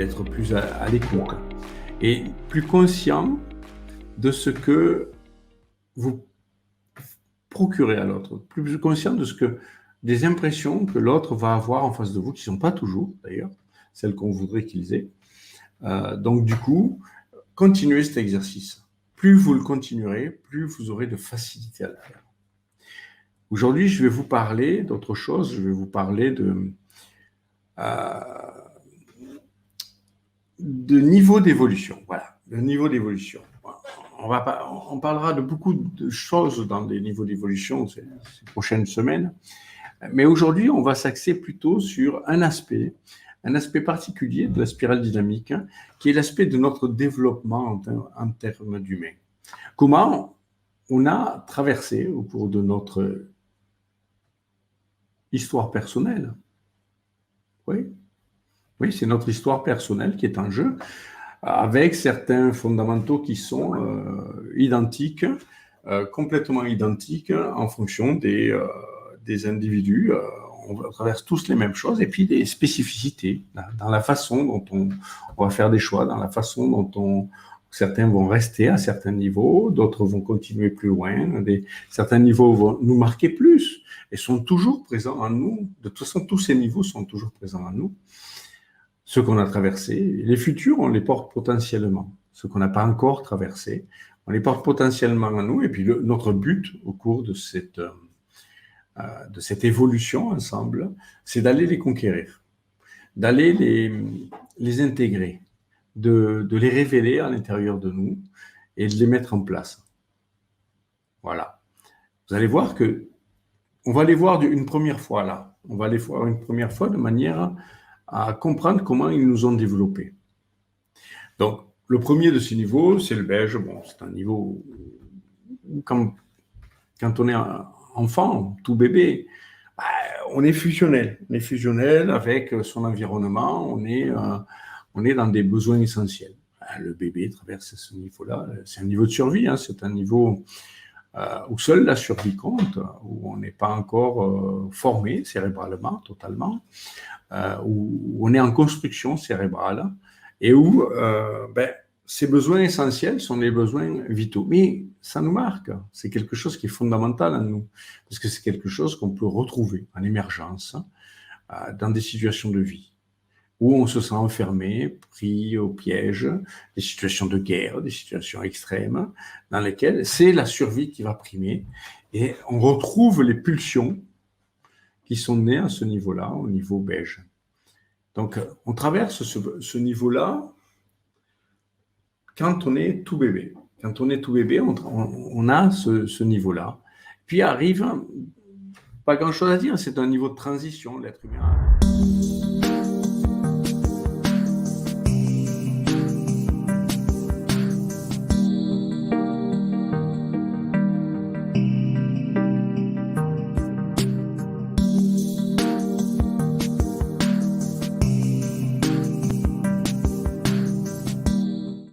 d'être plus à l'écoute et plus conscient de ce que vous procurez à l'autre, plus conscient de ce que des impressions que l'autre va avoir en face de vous, qui ne sont pas toujours d'ailleurs celles qu'on voudrait qu'ils aient. Donc du coup, continuez cet exercice. Plus vous le continuerez, plus vous aurez de facilité à le faire. Aujourd'hui, je vais vous parler d'autre chose. Je vais vous parler de niveau d'évolution. Voilà, de niveau d'évolution. On parlera de beaucoup de choses dans les niveaux d'évolution ces prochaines semaines. Mais aujourd'hui, on va s'axer plutôt sur un aspect particulier de la spirale dynamique, qui est l'aspect de notre développement en termes d'humain. Comment on a traversé au cours de notre histoire personnelle. Oui, c'est notre histoire personnelle qui est en jeu, avec certains fondamentaux qui sont identiques, complètement identiques en fonction des individus. On traverse tous les mêmes choses, et puis des spécificités dans la façon dont on va faire des choix, dans la façon dont certains vont rester à certains niveaux, d'autres vont continuer plus loin, certains niveaux vont nous marquer plus et sont toujours présents en nous. De toute façon, tous ces niveaux sont toujours présents en nous. Ceux qu'on a traversés, les futurs, on les porte potentiellement. Ceux qu'on n'a pas encore traversés, on les porte potentiellement en nous. Et puis notre but au cours de cette évolution ensemble, c'est d'aller les conquérir, d'aller les intégrer, de les révéler à l'intérieur de nous et de les mettre en place. Voilà. Vous allez voir que on va les voir une première fois là. On va les voir une première fois de manière à comprendre comment ils nous ont développés. Donc, le premier de ces niveaux, c'est le beige. Bon, c'est un niveau où quand on est enfant, tout bébé, on est fusionnel. On est fusionnel avec son environnement. On est dans des besoins essentiels. Le bébé traverse ce niveau-là. C'est un niveau de survie. C'est un niveau où seule la survie compte, où on n'est pas encore formé cérébralement, totalement, où on est en construction cérébrale et où ces besoins essentiels sont les besoins vitaux. Mais ça nous marque, c'est quelque chose qui est fondamental en nous, parce que c'est quelque chose qu'on peut retrouver en émergence dans des situations de vie où on se sent enfermé, pris au piège, des situations de guerre, des situations extrêmes, dans lesquelles c'est la survie qui va primer, et on retrouve les pulsions qui sont nées à ce niveau-là, au niveau beige. Donc, on traverse ce niveau-là quand on est tout bébé. Quand on est tout bébé, on a ce niveau-là. Puis arrive, pas grand-chose à dire, c'est un niveau de transition, l'être humain.